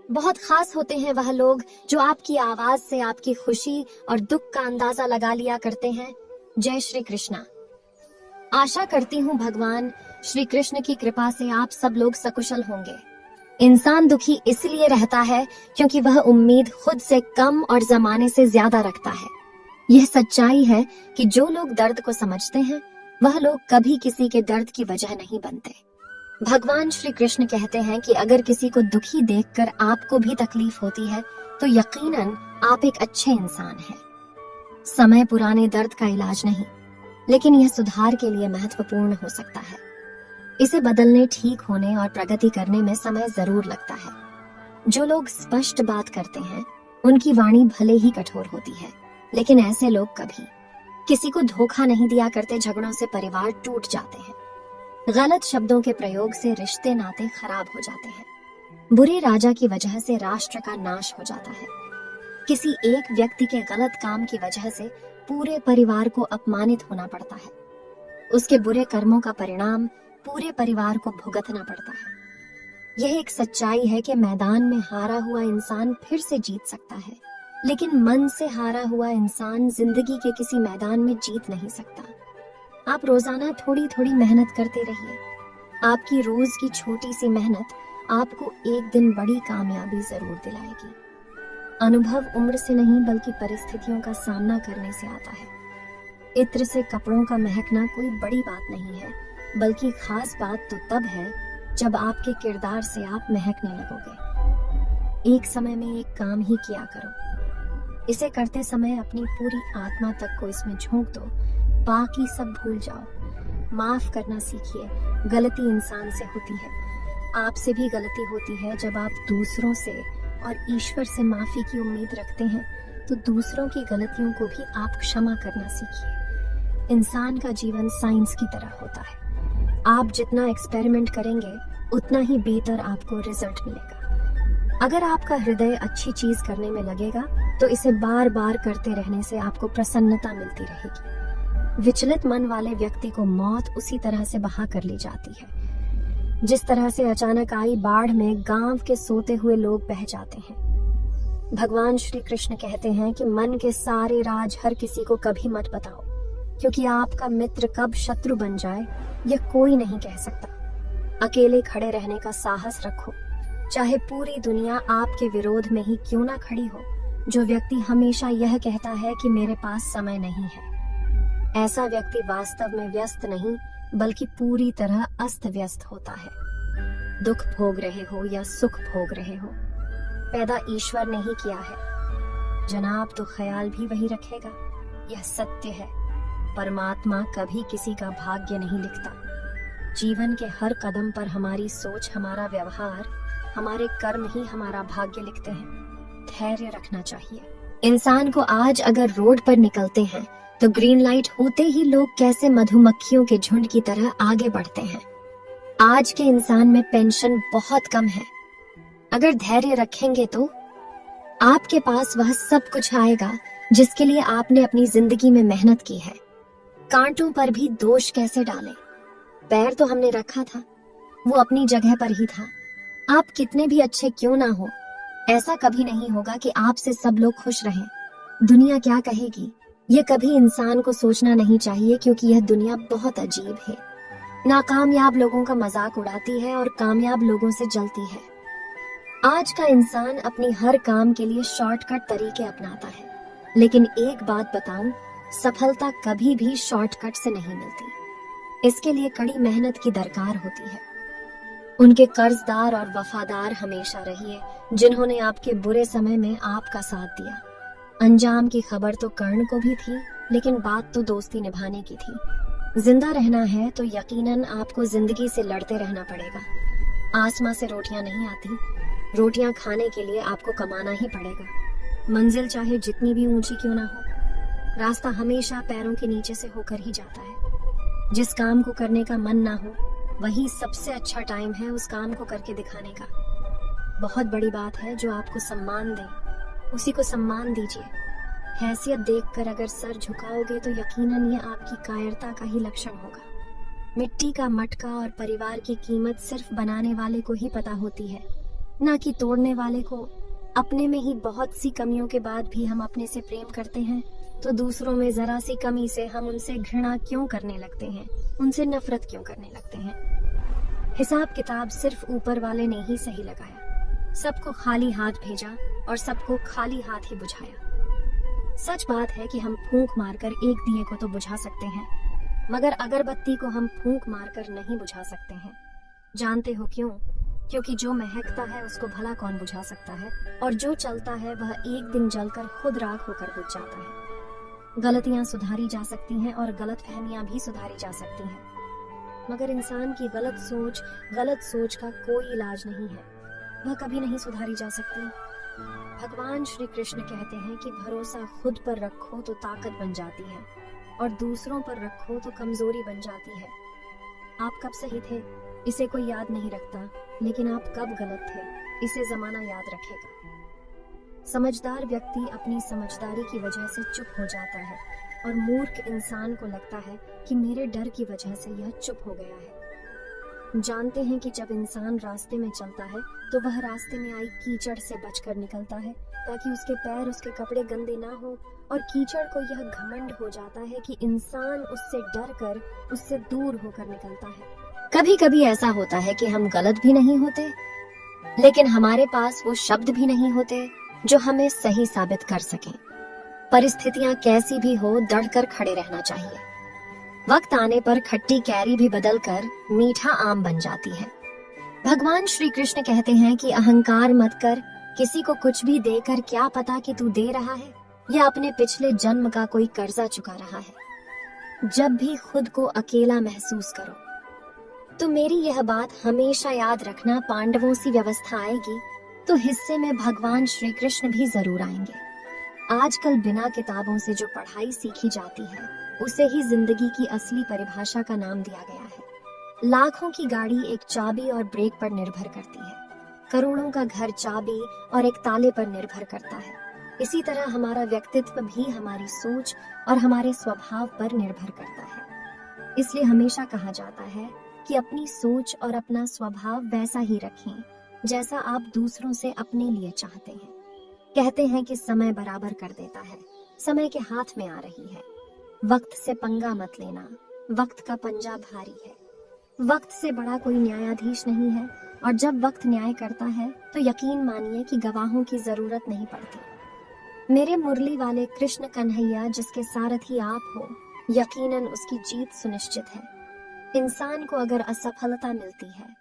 बहुत खास होते हैं वह लोग जो आपकी आवाज से आपकी खुशी और दुख का अंदाजा लगा लिया करते हैं। जय श्री कृष्णा। आशा करती हूँ भगवान श्री कृष्ण की कृपा से आप सब लोग सकुशल होंगे। इंसान दुखी इसलिए रहता है क्योंकि वह उम्मीद खुद से कम और जमाने से ज्यादा रखता है। यह सच्चाई है कि जो लोग दर्द को समझते हैं वह लोग कभी किसी के दर्द की वजह नहीं बनते। भगवान श्री कृष्ण कहते हैं कि अगर किसी को दुखी देखकर आपको भी तकलीफ होती है तो यकीनन आप एक अच्छे इंसान हैं। समय पुराने दर्द का इलाज नहीं, लेकिन यह सुधार के लिए महत्वपूर्ण हो सकता है। इसे बदलने, ठीक होने और प्रगति करने में समय जरूर लगता है। जो लोग स्पष्ट बात करते हैं उनकी वाणी भले ही कठोर होती है, लेकिन ऐसे लोग कभी किसी को धोखा नहीं दिया करते। झगड़ों से परिवार टूट जाते हैं। गलत शब्दों के प्रयोग से रिश्ते नाते खराब हो जाते हैं। बुरे राजा की वजह से राष्ट्र का नाश हो जाता है। किसी एक व्यक्ति के गलत काम की वजह से पूरे परिवार को अपमानित होना पड़ता है। उसके बुरे कर्मों का परिणाम पूरे परिवार को भुगतना पड़ता है। यह एक सच्चाई है कि मैदान में हारा हुआ इंसान फिर से जीत सकता है, लेकिन मन से हारा हुआ इंसान जिंदगी के किसी मैदान में जीत नहीं सकता। आप रोजाना थोड़ी थोड़ी मेहनत करते रहिए। आपकी रोज की छोटी सी मेहनत आपको एक दिन बड़ी कामयाबी जरूर दिलाएगी। अनुभव उम्र से नहीं बल्कि परिस्थितियों का सामना करने से आता है। इत्र से कपड़ों का महकना कोई बड़ी बात नहीं है, बल्कि खास बात तो तब है जब आपके किरदार से आप महकने लगोगे। एक समय में एक काम ही किया करो। इसे करते समय अपनी पूरी आत्मा तक को इसमें झोंक दो, बाकी सब भूल जाओ। माफ करना सीखिए। गलती इंसान से होती है, आपसे भी गलती होती है। जब आप दूसरों से और ईश्वर से माफी की उम्मीद रखते हैं तो दूसरों की गलतियों को भी आप क्षमा करना सीखिए। इंसान का जीवन साइंस की तरह होता है। आप जितना एक्सपेरिमेंट करेंगे उतना ही बेहतर आपको रिजल्ट मिलेगा। अगर आपका हृदय अच्छी चीज करने में लगेगा तो इसे बार बार करते रहने से आपको प्रसन्नता मिलती रहेगी। विचलित मन वाले व्यक्ति को मौत उसी तरह से बहा कर ले जाती है जिस तरह से अचानक आई बाढ़ में गांव के सोते हुए लोग बह जाते हैं। भगवान श्री कृष्ण कहते हैं कि मन के सारे राज हर किसी को कभी मत बताओ, क्योंकि आपका मित्र कब शत्रु बन जाए यह कोई नहीं कह सकता। अकेले खड़े रहने का साहस रखो, चाहे पूरी दुनिया आपके विरोध में ही क्यों ना खड़ी हो। जो व्यक्ति हमेशा यह कहता है कि मेरे पास समय नहीं है, ऐसा व्यक्ति वास्तव में व्यस्त नहीं बल्कि पूरी तरह अस्त व्यस्त होता है। दुख भोग रहे हो या सुख भोग रहे हो, पैदा ईश्वर ने ही किया है। जनाब तो ख्याल भी वही रखेगा। यह सत्य है। परमात्मा कभी किसी का भाग्य नहीं लिखता। जीवन के हर कदम पर हमारी सोच, हमारा व्यवहार, हमारे कर्म ही हमारा भाग्य लिखते हैं। धैर्य रखना चाहिए। इंसान को आज अगर रोड पर निकलते हैं तो ग्रीन लाइट होते ही लोग कैसे मधुमक्खियों के झुंड की तरह आगे बढ़ते हैं। आज के इंसान में पेंशन बहुत कम है। अगर धैर्य रखेंगे तो आपके पास वह सब कुछ आएगा जिसके लिए आपने अपनी जिंदगी में मेहनत की है। कांटों पर भी दोष कैसे डालें? पैर तो हमने रखा था, वो अपनी जगह पर ही था। आप कितने भी अच्छे क्यों ना हो, ऐसा कभी नहीं होगा कि आपसे सब लोग खुश रहें। दुनिया क्या कहेगी, ये कभी इंसान को सोचना नहीं चाहिए, क्योंकि यह दुनिया बहुत अजीब है। नाकामयाब लोगों का मजाक उड़ाती है और कामयाब लोगों से जलती है। आज का इंसान अपनी हर काम के लिए शॉर्टकट तरीके अपनाता है, लेकिन एक बात बताऊं, सफलता कभी भी शॉर्टकट से नहीं मिलती। इसके लिए कड़ी मेहनत की दरकार होती है। उनके कर्जदार और वफादार हमेशा रहिए जिन्होंने आपके बुरे समय में आपका साथ दिया। अंजाम की खबर तो कर्ण को भी थी, लेकिन बात तो दोस्ती निभाने की थी। जिंदा रहना है तो यकीनन आपको जिंदगी से लड़ते रहना पड़ेगा। आसमां से रोटियां नहीं आती। रोटियां खाने के लिए आपको कमाना ही पड़ेगा। मंजिल चाहे जितनी भी ऊंची क्यों ना हो, रास्ता हमेशा पैरों के नीचे से होकर ही जाता है। जिस काम को करने का मन ना हो वही सबसे अच्छा टाइम है उस काम को करके दिखाने का। बहुत बड़ी बात है जो आपको सम्मान दे, उसी को सम्मान दीजिए। हैसियत देखकर अगर सर झुकाओगे तो यकीनन यह आपकी कायरता का ही लक्षण होगा। मिट्टी का मटका और परिवार की कीमत सिर्फ बनाने वाले को ही पता होती है। ना कि तोड़ने वाले को। अपने में ही बहुत सी कमियों के बाद भी हम अपने से प्रेम करते हैं, तो दूसरों में जरा सी कमी से हम उनसे घृणा क्यों करने लगते हैं, उनसे नफरत क्यों करने लगते हैं। हिसाब किताब सिर्फ ऊपर वाले ने ही सही लगाया, सबको खाली हाथ भेजा और सबको खाली हाथ ही बुझाया। सच बात है कि हम फूंक मारकर एक दिए को तो बुझा सकते हैं, मगर अगरबत्ती को हम फूंक मारकर नहीं बुझा सकते हैं। जानते हो क्यों? क्योंकि जो महकता है उसको भला कौन बुझा सकता है, और जो चलता है वह एक दिन जलकर खुद राख होकर बुझ जाता है। गलतियां सुधारी जा सकती हैं और गलतफहमियां भी सुधारी जा सकती हैं, मगर इंसान की गलत सोच का कोई इलाज नहीं है, वह कभी नहीं सुधारी जा सकती। भगवान श्री कृष्ण कहते हैं कि भरोसा खुद पर रखो तो ताकत बन जाती है, और दूसरों पर रखो तो कमजोरी बन जाती है। आप कब सही थे इसे कोई याद नहीं रखता, लेकिन आप कब गलत थे इसे जमाना याद रखेगा। समझदार व्यक्ति अपनी समझदारी की वजह से चुप हो जाता है, और मूर्ख इंसान को लगता है कि मेरे डर की वजह से यह चुप हो गया है। जानते हैं कि जब इंसान रास्ते में चलता है तो वह रास्ते में आई कीचड़ से बचकर निकलता है, ताकि उसके पैर, उसके कपड़े गंदे ना हो, और कीचड़ को यह घमंड हो जाता है कि इंसान उससे डर कर, उससे दूर होकर निकलता है। कभी कभी ऐसा होता है कि हम गलत भी नहीं होते, लेकिन हमारे पास वो शब्द भी नहीं होते जो हमें सही साबित कर सकें। परिस्थितियां कैसी भी हो, दृढ़कर खड़े रहना चाहिए। वक्त आने पर खट्टी कैरी भी बदलकर मीठा आम बन जाती है। भगवान श्री कृष्ण कहते हैं कि अहंकार मत कर, किसी को कुछ भी देकर क्या पता कि तू दे रहा है या अपने पिछले जन्म का कोई कर्जा चुका रहा है। जब भी खुद को अकेला महसूस करो तो मेरी यह बात हमेशा याद रखना, पांडवों सी व्यवस्था आएगी तो हिस्से में भगवान श्री कृष्ण भी जरूर आएंगे। आजकल बिना किताबों से जो पढ़ाई सीखी जाती है उसे ही जिंदगी की असली परिभाषा का नाम दिया गया है। लाखों की गाड़ी एक चाबी और ब्रेक पर निर्भर करती है, करोड़ों का घर चाबी और एक ताले पर निर्भर करता है। इसी तरह हमारा व्यक्तित्व भी हमारी सोच और हमारे स्वभाव पर निर्भर करता है। इसलिए हमेशा कहा जाता है कि अपनी सोच और अपना स्वभाव वैसा ही रखें जैसा आप दूसरों से अपने लिए चाहते हैं। कहते हैं कि समय बराबर कर देता है, समय के हाथ में आ रही है। वक्त से पंगा मत लेना, वक्त का पंजा भारी है। वक्त से बड़ा कोई न्यायाधीश नहीं है, और जब वक्त न्याय करता है तो यकीन मानिए कि गवाहों की जरूरत नहीं पड़ती। मेरे मुरली वाले कृष्ण कन्हैया जिसके सारथी आप हो, यकीनन उसकी जीत सुनिश्चित है। इंसान को अगर असफलता मिलती है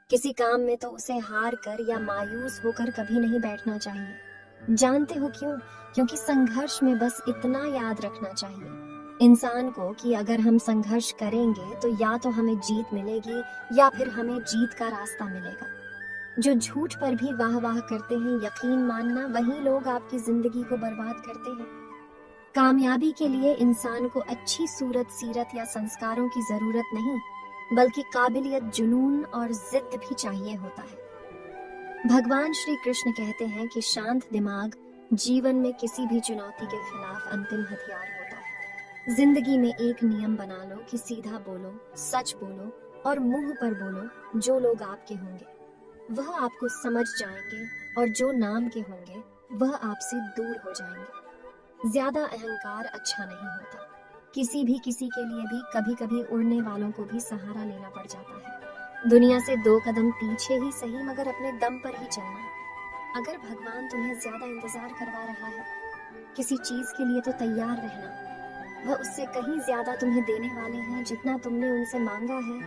किसी काम में तो उसे हार कर या मायूस होकर कभी नहीं बैठना चाहिए। जानते हो क्यों? क्योंकि संघर्ष में बस इतना याद रखना चाहिए इंसान को कि अगर हम संघर्ष करेंगे तो या तो हमें जीत मिलेगी या फिर हमें जीत का रास्ता मिलेगा। जो झूठ पर भी वाह वाह करते हैं, यकीन मानना वही लोग आपकी जिंदगी को बर्बाद करते हैं। कामयाबी के लिए इंसान को अच्छी सूरत, सीरत या संस्कारों की जरूरत नहीं, बल्कि काबिलियत, जुनून और जिद भी चाहिए होता है। भगवान श्री कृष्ण कहते हैं कि शांत दिमाग जीवन में किसी भी चुनौती के खिलाफ अंतिम हथियार होता है। जिंदगी में एक नियम बना लो कि सीधा बोलो, सच बोलो और मुंह पर बोलो। जो लोग आपके होंगे वह आपको समझ जाएंगे, और जो नाम के होंगे वह आपसे दूर हो जाएंगे। ज्यादा अहंकार अच्छा नहीं होता। किसी के लिए भी कभी कभी उड़ने वालों को भी सहारा लेना पड़ जाता है। दुनिया से 2 कदम पीछे ही सही, मगर अपने दम पर ही चलना। अगर भगवान तुम्हें ज्यादा इंतजार करवा रहा है किसी चीज के लिए तो तैयार रहना। वह उससे कहीं ज्यादा तुम्हें देने वाले हैं जितना तुमने उनसे मांगा है।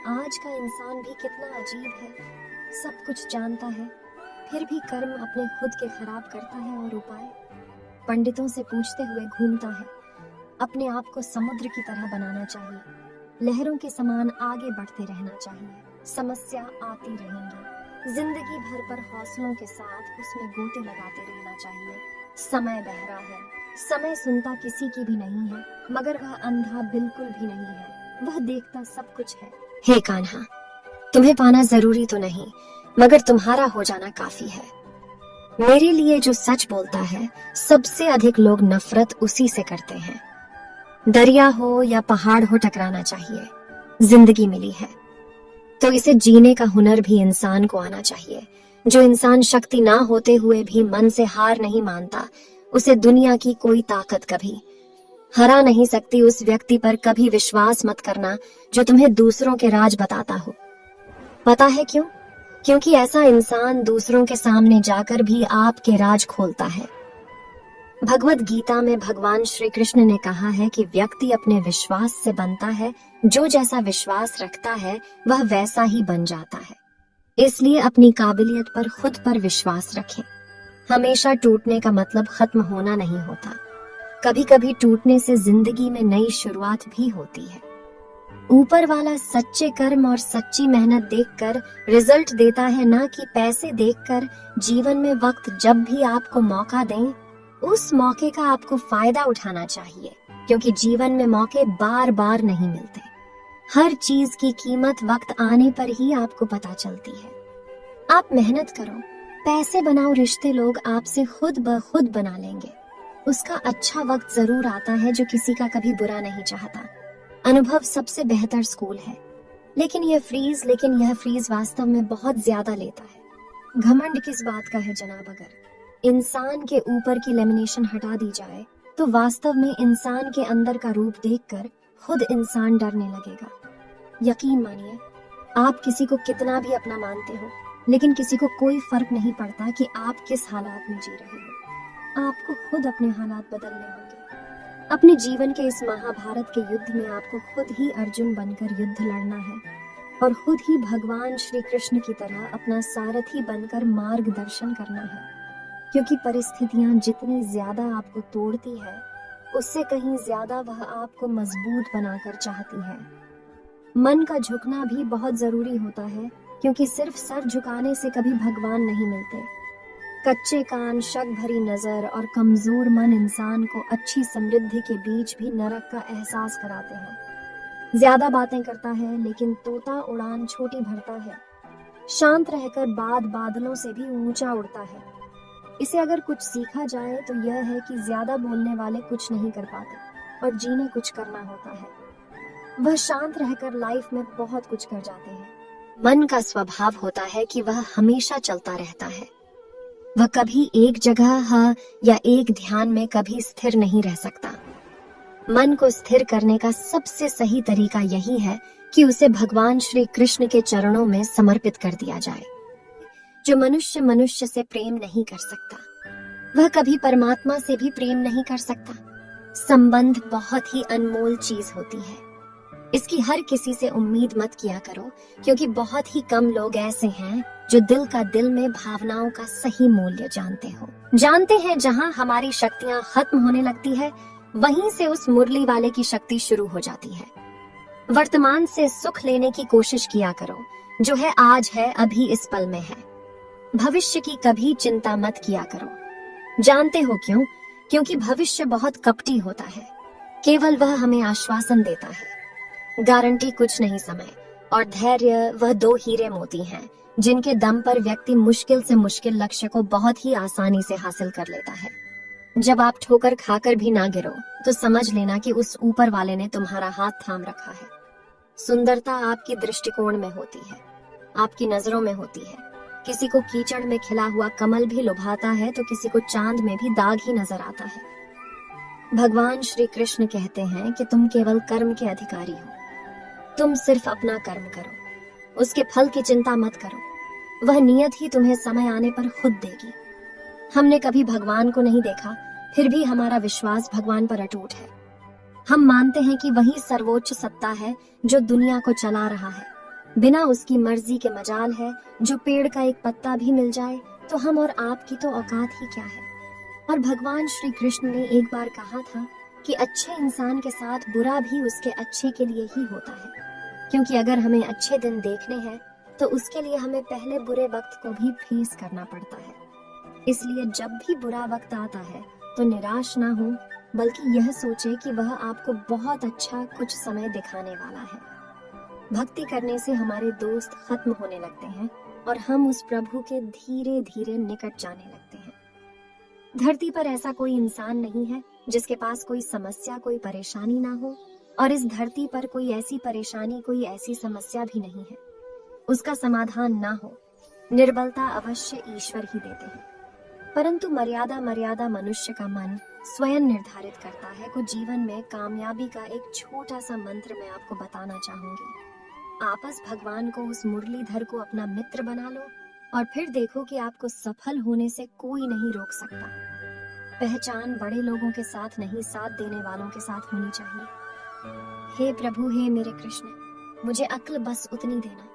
आज का इंसान भी कितना अजीब है, सब कुछ जानता है फिर भी कर्म अपने खुद के खराब करता है और उपाय पंडितों से पूछते हुए घूमता है। अपने आप को समुद्र की तरह बनाना चाहिए, लहरों के समान आगे बढ़ते रहना चाहिए। समस्या आती रहेंगी, जिंदगी भर पर हौसलों के साथ उसमें गोते लगाते रहना चाहिए। समय बह रहा है, समय सुनता किसी की भी नहीं है, मगर वह अंधा बिल्कुल भी नहीं है, वह देखता सब कुछ है। हे कान्हा, तुम्हें पाना जरूरी तो नहीं, मगर तुम्हारा हो जाना काफी है। मेरे लिए जो सच बोलता है सबसे अधिक लोग नफरत उसी से करते हैं। दरिया हो या पहाड़ हो, टकराना चाहिए। जिंदगी मिली है तो इसे जीने का हुनर भी इंसान को आना चाहिए। जो इंसान शक्ति ना होते हुए भी मन से हार नहीं मानता, उसे दुनिया की कोई ताकत कभी हरा नहीं सकती। उस व्यक्ति पर कभी विश्वास मत करना जो तुम्हें दूसरों के राज बताता हो। पता है क्यों? क्योंकि ऐसा इंसान दूसरों के सामने जाकर भी आपके राज खोलता है। भगवत गीता में भगवान श्री कृष्ण ने कहा है कि व्यक्ति अपने विश्वास से बनता है, जो जैसा विश्वास रखता है वह वैसा ही बन जाता है। इसलिए अपनी काबिलियत पर खुद पर विश्वास रखें। हमेशा टूटने का मतलब खत्म होना नहीं होता। कभी कभी टूटने से जिंदगी में नई शुरुआत भी होती है। ऊपर वाला सच्चे कर्म और सच्ची मेहनत देखकर रिजल्ट देता है, ना कि पैसे देखकर। जीवन में वक्त जब भी आपको मौका दें, उस मौके का आपको फायदा उठाना चाहिए, क्योंकि जीवन में मौके बार बार नहीं मिलते। हर चीज की कीमत वक्त आने पर ही आपको पता चलती है। आप मेहनत करो, पैसे बनाओ, रिश्ते लोग आपसे खुद ब खुद बना लेंगे। उसका अच्छा वक्त जरूर आता है जो किसी का कभी बुरा नहीं चाहता। अनुभव सबसे बेहतर स्कूल है, लेकिन यह फ्रीज वास्तव में बहुत ज्यादा लेता है। घमंड किस बात का है जनाब? अगर इंसान के ऊपर की लेमिनेशन हटा दी जाए तो वास्तव में इंसान के अंदर का रूप देखकर खुद इंसान डरने लगेगा। यकीन मानिए, आप किसी को कितना भी अपना मानते हो, लेकिन किसी को कोई फर्क नहीं पड़ता कि आप किस हालात में जी रहे हो। आपको खुद अपने हालात बदलने होंगे। अपने जीवन के इस महाभारत के युद्ध में आपको खुद ही अर्जुन बनकर युद्ध लड़ना है और खुद ही भगवान श्री कृष्ण की तरह अपना सारथी बनकर मार्गदर्शन करना है। क्योंकि परिस्थितियां जितनी ज्यादा आपको तोड़ती है, उससे कहीं ज्यादा वह आपको मजबूत बनाकर चाहती है। मन का झुकना भी बहुत जरूरी होता है, क्योंकि सिर्फ सर झुकाने से कभी भगवान नहीं मिलते। कच्चे कान, शक भरी नजर और कमजोर मन इंसान को अच्छी समृद्धि के बीच भी नरक का एहसास कराते हैं। ज्यादा बातें करता है, लेकिन तोता उड़ान छोटी भरता है। शांत रहकर बादलों से भी ऊंचा उड़ता है। इसे अगर कुछ सीखा जाए तो यह है कि ज्यादा बोलने वाले कुछ नहीं कर पाते और जीने कुछ करना होता है। वह शांत रहकर लाइफ में बहुत कुछ कर जाते हैं। मन का स्वभाव होता है कि वह हमेशा चलता रहता है। वह कभी एक जगह या एक ध्यान में कभी स्थिर नहीं रह सकता। मन को स्थिर करने का सबसे सही तरीका यही है कि उसे भगवान श्री कृष्ण के चरणों में समर्पित कर दिया जाए। जो मनुष्य से प्रेम नहीं कर सकता, वह कभी परमात्मा से भी प्रेम नहीं कर सकता। संबंध बहुत ही अनमोल चीज होती है। इसकी हर किसी से उम्मीद मत किया करो, क्योंकि बहुत ही कम लोग ऐसे हैं जो दिल का दिल में भावनाओं का सही मूल्य जानते हैं। जहां हमारी शक्तियां खत्म होने लगती है, वहीं से उस मुरली वाले की शक्ति शुरू हो जाती है। वर्तमान से सुख लेने की कोशिश किया करो। जो है आज है, अभी इस पल में है। भविष्य की कभी चिंता मत किया करो। जानते हो क्यों? क्योंकि भविष्य बहुत कपटी होता है। केवल वह हमें आश्वासन देता है, गारंटी कुछ नहीं। समय और धैर्य वह दो हीरे मोती हैं, जिनके दम पर व्यक्ति मुश्किल से मुश्किल लक्ष्य को बहुत ही आसानी से हासिल कर लेता है। जब आप ठोकर खाकर भी ना गिरो, तो समझ लेना कि उस ऊपर वाले ने तुम्हारा हाथ थाम रखा है। सुंदरता आपकी दृष्टिकोण में होती है, आपकी नजरों में होती है। किसी को कीचड़ में खिला हुआ कमल भी लुभाता है, तो किसी को चांद में भी दाग ही नजर आता है। भगवान श्री कृष्ण कहते हैं कि तुम केवल कर्म के अधिकारी हो। तुम सिर्फ अपना कर्म करो, उसके फल की चिंता मत करो। वह नियत ही तुम्हें समय आने पर खुद देगी। हमने कभी भगवान को नहीं देखा, फिर भी हमारा विश्वास भगवान पर अटूट है। हम मानते हैं कि वही सर्वोच्च सत्ता है जो दुनिया को चला रहा है। बिना उसकी मर्जी के मजाल है। जो पेड़ का एक पत्ता भी मिल जाए तो हम और आपकी तो औकात ही क्या है। और भगवान श्री कृष्ण ने एक बार कहा था कि अच्छे इंसान के साथ बुरा भी उसके अच्छे के लिए ही होता है, क्योंकि अगर हमें अच्छे दिन देखने हैं तो उसके लिए हमें पहले बुरे वक्त को भी फेस करना पड़ता है। इसलिए जब भी बुरा वक्त आता है तो निराश ना हो, बल्कि यह सोचे कि वह आपको बहुत अच्छा कुछ समय दिखाने वाला है। भक्ति करने से हमारे दोस्त खत्म होने लगते हैं और हम उस प्रभु के धीरे धीरे निकट जाने लगते हैं। धरती पर ऐसा कोई इंसान नहीं है जिसके पास कोई समस्या, कोई परेशानी ना हो, और इस धरती पर कोई ऐसी परेशानी, कोई ऐसी समस्या भी नहीं है उसका समाधान ना हो। निर्बलता अवश्य ईश्वर ही देते हैं, परंतु मर्यादा मनुष्य का मन स्वयं निर्धारित करता है। को जीवन में कामयाबी का एक छोटा सा मंत्र मैं आपको बताना चाहूंगी। आप बस भगवान को, उस मुरलीधर को अपना मित्र बना लो और फिर देखो कि आपको सफल होने से कोई नहीं रोक सकता। पहचान बड़े लोगों के साथ नहीं, साथ देने वालों के साथ होनी चाहिए। हे प्रभु, हे मेरे कृष्ण, मुझे अक्ल बस उतनी देना।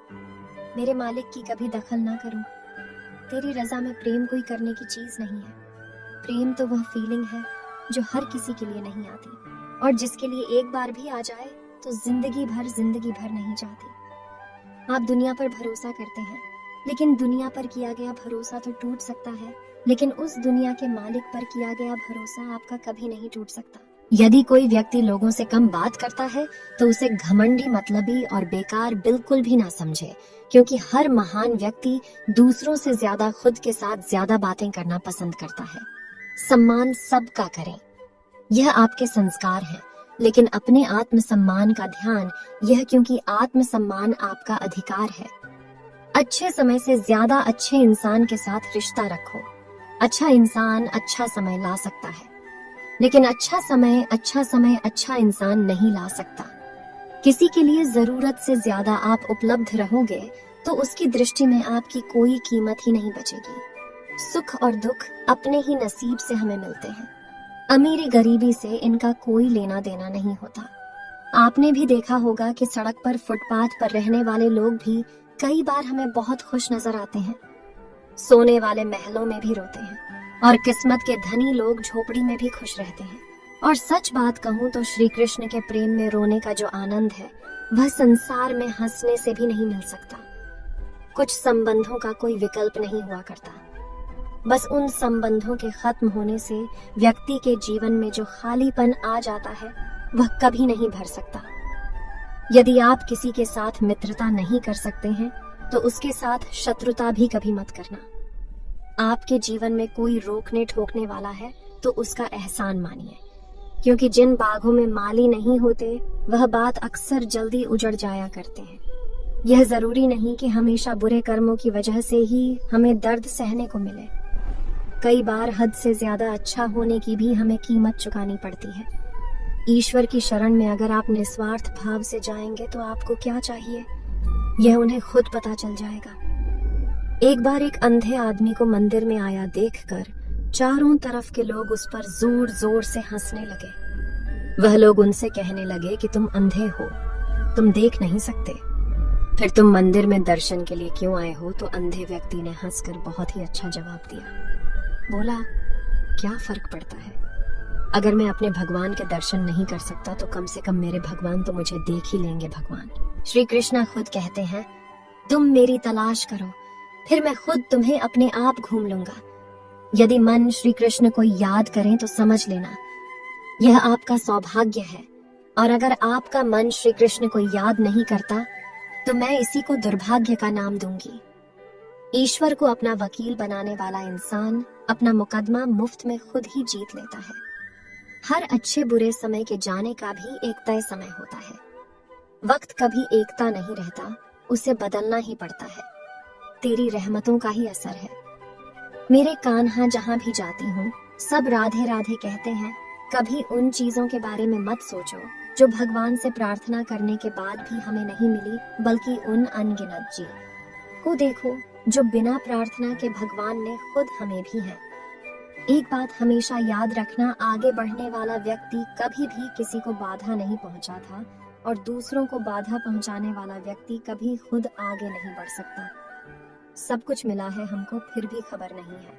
मेरे मालिक की कभी दखल ना करूं। तेरी रजा में प्रेम कोई करने की चीज नहीं है। प्रेम तो वह फीलिंग है जो हर किसी के लिए नहीं आती, और जिसके लिए एक बार भी आ जाए तो जिंदगी भर नहीं जाती। आप दुनिया पर भरोसा करते हैं, लेकिन दुनिया पर किया गया भरोसा तो टूट सकता है, लेकिन उस दुनिया के मालिक पर किया गया भरोसा आपका कभी नहीं टूट सकता। यदि कोई व्यक्ति लोगों से कम बात करता है तो उसे घमंडी, मतलबी और बेकार बिल्कुल भी ना समझे, क्योंकि हर महान व्यक्ति दूसरों से ज्यादा खुद के साथ ज्यादा बातें करना पसंद करता है। सम्मान सबका करें, यह आपके संस्कार हैं, लेकिन अपने आत्म सम्मान का ध्यान यह, क्योंकि आत्म सम्मान आपका अधिकार है। अच्छे समय से ज्यादा अच्छे इंसान के साथ रिश्ता रखो। अच्छा इंसान अच्छा समय ला सकता है, लेकिन अच्छा समय अच्छा इंसान नहीं ला सकता। किसी के लिए जरूरत से ज्यादा आप उपलब्ध रहोगे तो उसकी दृष्टि में आपकी कोई कीमत ही नहीं बचेगी। सुख और दुख अपने ही नसीब से हमें मिलते हैं। अमीरी गरीबी से इनका कोई लेना देना नहीं होता। आपने भी देखा होगा कि सड़क पर, फुटपाथ पर रहने वाले लोग भी कई बार हमें बहुत खुश नजर आते हैं। सोने वाले महलों में भी रोते हैं, और किस्मत के धनी लोग झोपड़ी में भी खुश रहते हैं। और सच बात कहूँ तो श्री कृष्ण के प्रेम में रोने का जो आनंद है, वह संसार में हंसने से भी नहीं मिल सकता। कुछ संबंधों का कोई विकल्प नहीं हुआ करता, बस उन संबंधों के खत्म होने से व्यक्ति के जीवन में जो खालीपन आ जाता है वह कभी नहीं भर सकता। यदि आप किसी के साथ मित्रता नहीं कर सकते हैं तो उसके साथ शत्रुता भी कभी मत करना। आपके जीवन में कोई रोकने ठोकने वाला है तो उसका एहसान मानिए, क्योंकि जिन बागों में माली नहीं होते वह बात अक्सर जल्दी उजड़ जाया करते हैं। यह जरूरी नहीं कि हमेशा बुरे कर्मों की वजह से ही हमें दर्द सहने को मिले। कई बार हद से ज्यादा अच्छा होने की भी हमें कीमत चुकानी पड़ती है। ईश्वर की शरण में अगर आप निस्वार्थ भाव से जाएंगे तो आपको क्या चाहिए यह उन्हें खुद पता चल जाएगा। एक बार एक अंधे आदमी को मंदिर में आया देखकर चारों तरफ के लोग उस पर जोर जोर से हंसने लगे। वह लोग उनसे कहने लगे कि तुम अंधे हो, तुम देख नहीं सकते, फिर तुम मंदिर में दर्शन के लिए क्यों आए हो? तो अंधे व्यक्ति ने हंसकर बहुत ही अच्छा जवाब दिया। बोला, क्या फर्क पड़ता है? अगर मैं अपने भगवान के दर्शन नहीं कर सकता तो कम से कम मेरे भगवान तो मुझे देख ही लेंगे। भगवान श्री कृष्ण खुद कहते हैं, तुम मेरी तलाश करो, फिर मैं खुद तुम्हें अपने आप घूम लूंगा। यदि मन श्री कृष्ण को याद करें तो समझ लेना यह आपका सौभाग्य है, और अगर आपका मन श्री कृष्ण को याद नहीं करता तो मैं इसी को दुर्भाग्य का नाम दूंगी। ईश्वर को अपना वकील बनाने वाला इंसान अपना मुकदमा मुफ्त में खुद ही जीत लेता है। हर अच्छे बुरे समय के जाने का भी एक तय समय होता है। वक्त कभी एकता नहीं रहता, उसे बदलना ही पड़ता है। तेरी रहमतों का ही असर है। मेरे कान्हा, जहां भी जाती हूँ सब राधे राधे कहते हैं। कभी उन चीजों के बारे में मत सोचो जो भगवान से प्रार्थना करने के बाद भी हमें नहीं मिली, बल्कि उन अनगिनत जी को देखो जो बिना प्रार्थना के भगवान ने खुद हमें भी है। एक बात हमेशा याद रखना, आगे बढ़ने वाला व्यक्ति कभी भी किसी को बाधा नहीं पहुंचा था, और दूसरों को बाधा पहुंचाने वाला व्यक्ति कभी खुद आगे नहीं बढ़ सकता। सब कुछ मिला है हमको, फिर भी खबर नहीं है।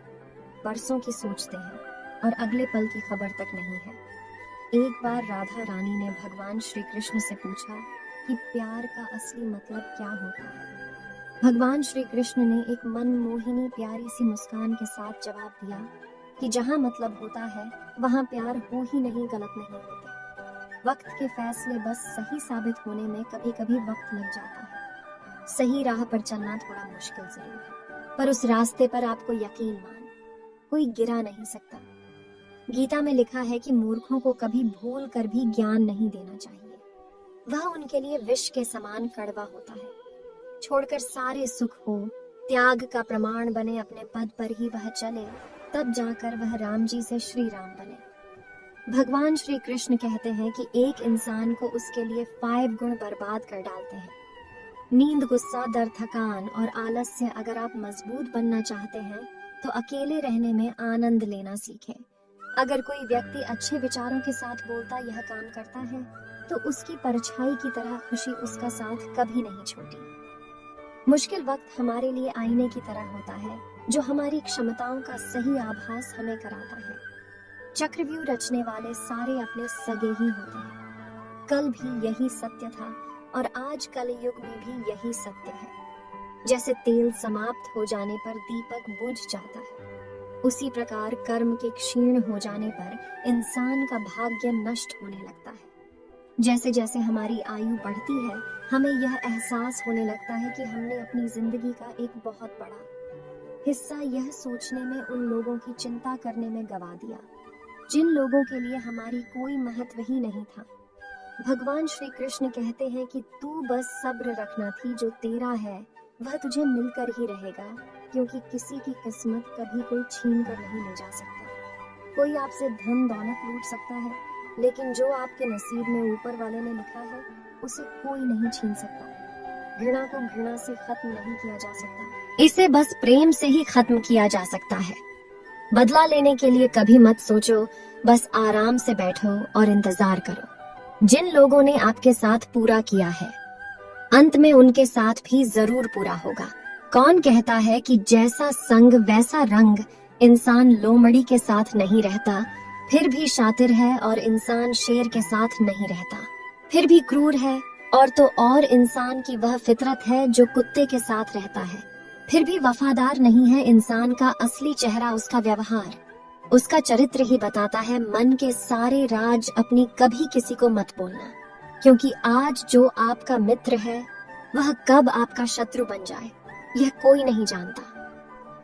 बरसों की सोचते हैं और अगले पल की खबर तक नहीं है। एक बार राधा रानी ने भगवान श्री कृष्ण से पूछा कि प्यार का असली मतलब क्या होता है। भगवान श्री कृष्ण ने एक मनमोहिनी प्यारी सी मुस्कान के साथ जवाब दिया कि जहाँ मतलब होता है वहाँ प्यार हो ही नहीं, गलत नहीं होते। वक्त के फैसले बस सही साबित होने में कभी कभी वक्त लग जाता है। सही राह पर चलना थोड़ा मुश्किल जरूर है, पर उस रास्ते पर आपको यकीन मान कोई गिरा नहीं सकता। गीता में लिखा है कि मूर्खों को कभी भूल कर भी ज्ञान नहीं देना चाहिए, वह उनके लिए विष के समान कड़वा होता है। छोड़कर सारे सुख हो, त्याग का प्रमाण बने, अपने पद पर ही वह चले, तब जाकर वह राम जी से श्री राम बने। भगवान श्री कृष्ण कहते हैं कि एक इंसान को उसके लिए 5 गुण बर्बाद कर डालते हैं। नींद, गुस्सा, डर, थकान और आलस्य। अगर आप मजबूत बनना चाहते हैं तो अकेले रहने में आनंद लेना सीखें। अगर कोई व्यक्ति अच्छे विचारों के साथ बोलता यह काम करता है तो उसकी परछाई की तरह खुशी उसका साथ कभी नहीं छोड़ती। मुश्किल वक्त हमारे लिए आईने की तरह होता है जो हमारी क्षमताओं का सही आभास हमें कराता है। चक्रव्यूह रचने वाले सारे अपने सगे ही होते हैं। कल भी यही सत्य था और आज कलयुग में भी यही सत्य है। जैसे तेल समाप्त हो जाने पर दीपक बुझ जाता है, उसी प्रकार कर्म के क्षीण हो जाने पर इंसान का भाग्य नष्ट होने लगता है। जैसे जैसे हमारी आयु बढ़ती है, हमें यह एहसास होने लगता है कि हमने अपनी जिंदगी का एक बहुत बड़ा हिस्सा यह सोचने में, उन लोगों की चिंता करने में गवा दिया जिन लोगों के लिए हमारी कोई महत्व ही नहीं था। भगवान श्री कृष्ण कहते हैं कि तू बस सब्र रखना थी, जो तेरा है वह तुझे मिलकर ही रहेगा, क्योंकि किसी की किस्मत कभी कोई छीन कर नहीं ले जा सकता। कोई आपसे धन दौलत लूट सकता है, लेकिन जो आपके नसीब में ऊपर वाले ने लिखा है उसे कोई नहीं छीन सकता। घृणा को घृणा से खत्म नहीं किया जा सकता, इसे बस प्रेम से ही खत्म किया जा सकता है। बदला लेने के लिए कभी मत सोचो, बस आराम से बैठो और इंतजार करो। जिन लोगों ने आपके साथ पूरा किया है, अंत में उनके साथ भी जरूर पूरा होगा। कौन कहता है कि जैसा संग वैसा रंग? इंसान लोमड़ी के साथ नहीं रहता फिर भी शातिर है, और इंसान शेर के साथ नहीं रहता फिर भी क्रूर है, और तो और इंसान की वह फितरत है जो कुत्ते के साथ रहता है फिर भी वफादार नहीं है। इंसान का असली चेहरा उसका व्यवहार, उसका चरित्र ही बताता है। मन के सारे राज अपनी कभी किसी को मत बोलना, क्योंकि आज जो आपका मित्र है वह कब आपका शत्रु बन जाए यह कोई नहीं जानता।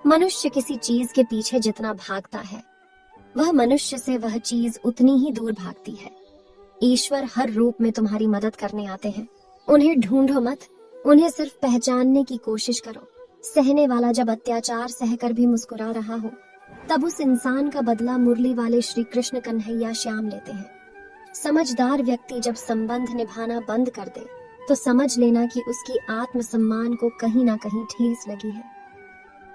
मनुष्य किसी चीज के पीछे जितना भागता है, वह मनुष्य से वह चीज उतनी ही दूर भागती है। ईश्वर हर रूप में तुम्हारी मदद करने आते हैं। उन्हें ढूंढो मत, उन्हें सिर्फ पहचानने की कोशिश करो। सहने वाला जब अत्याचार सहकर भी मुस्कुरा रहा हो, तब उस इंसान का बदला मुरली वाले श्री कृष्ण कन्हैया श्याम लेते हैं। समझदार व्यक्ति जब संबंध निभाना बंद कर दे तो समझ लेना कि उसकी आत्मसम्मान को कहीं ना कहीं ठेस लगी है।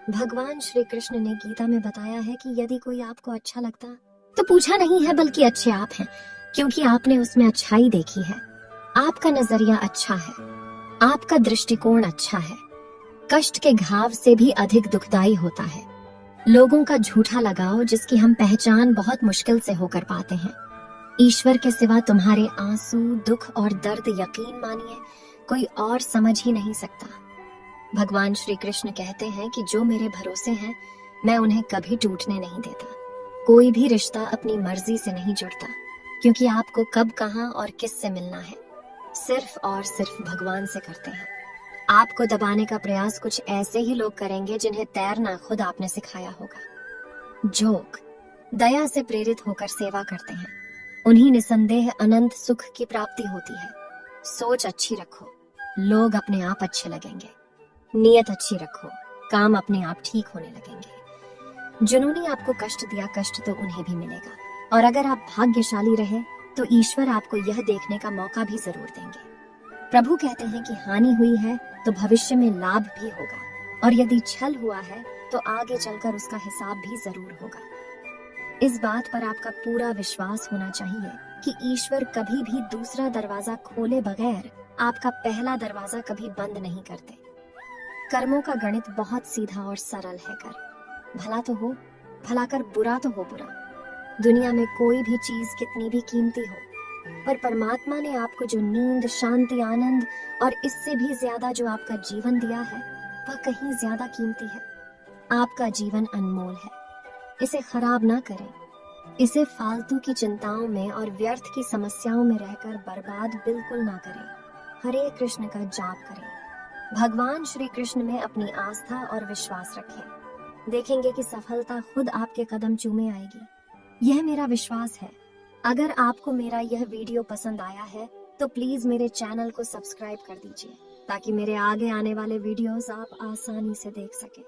भगवान श्री कृष्ण ने गीता में बताया है कि यदि कोई आपको अच्छा लगता तो पूछा नहीं है, बल्कि अच्छे आप हैं, क्योंकि आपने उसमें अच्छाई देखी है। आपका नजरिया अच्छा है, आपका दृष्टिकोण अच्छा है। कष्ट के घाव से भी अधिक दुखदाई होता है लोगों का झूठा लगाव, जिसकी हम पहचान बहुत मुश्किल से होकर पाते हैं। ईश्वर के सिवा तुम्हारे आंसू, दुख और दर्द यकीन मानिए कोई और समझ ही नहीं सकता। भगवान श्री कृष्ण कहते हैं कि जो मेरे भरोसे हैं मैं उन्हें कभी टूटने नहीं देता। कोई भी रिश्ता अपनी मर्जी से नहीं जुड़ता, क्योंकि आपको कब, कहां और किससे मिलना है सिर्फ और सिर्फ भगवान से करते हैं। आपको दबाने का प्रयास कुछ ऐसे ही लोग करेंगे जिन्हें तैरना खुद आपने सिखाया होगा। जोग दया से प्रेरित होकर सेवा करते हैं, उन्हीं निसंदेह अनंत सुख की प्राप्ति होती है। सोच अच्छी रखो, लोग अपने आप अच्छे लगेंगे। नीयत अच्छी रखो, काम अपने आप ठीक होने लगेंगे। जिन्होंने आपको कष्ट दिया, कष्ट तो उन्हें भी मिलेगा, और अगर आप भाग्यशाली रहे तो ईश्वर आपको यह देखने का मौका भी जरूर देंगे। प्रभु कहते हैं कि हानि हुई है तो भविष्य में लाभ भी होगा, और यदि छल हुआ है तो आगे चलकर उसका हिसाब भी जरूर होगा। इस बात पर आपका पूरा विश्वास होना चाहिए कि ईश्वर कभी भी दूसरा दरवाजा खोले बगैर आपका पहला दरवाजा कभी बंद नहीं करते। कर्मों का गणित बहुत सीधा और सरल है। कर भला तो हो, भला कर बुरा तो हो बुरा। दुनिया में कोई भी चीज कितनी भी कीमती हो, पर परमात्मा ने आपको जो नींद, शांति, आनंद और इससे भी ज्यादा जो आपका जीवन दिया है, वह कहीं ज्यादा कीमती है। आपका जीवन अनमोल है, इसे खराब ना करें। इसे फालतू की चिंताओं में और व्यर्थ की समस्याओं में रहकर बर्बाद बिल्कुल ना करें। हरे कृष्ण का जाप करें, भगवान श्री कृष्ण में अपनी आस्था और विश्वास रखें। देखेंगे कि सफलता खुद आपके कदम चूमे आएगी। यह मेरा विश्वास है। अगर आपको मेरा यह वीडियो पसंद आया है तो प्लीज मेरे चैनल को सब्सक्राइब कर दीजिए ताकि मेरे आगे आने वाले वीडियोस आप आसानी से देख सकें।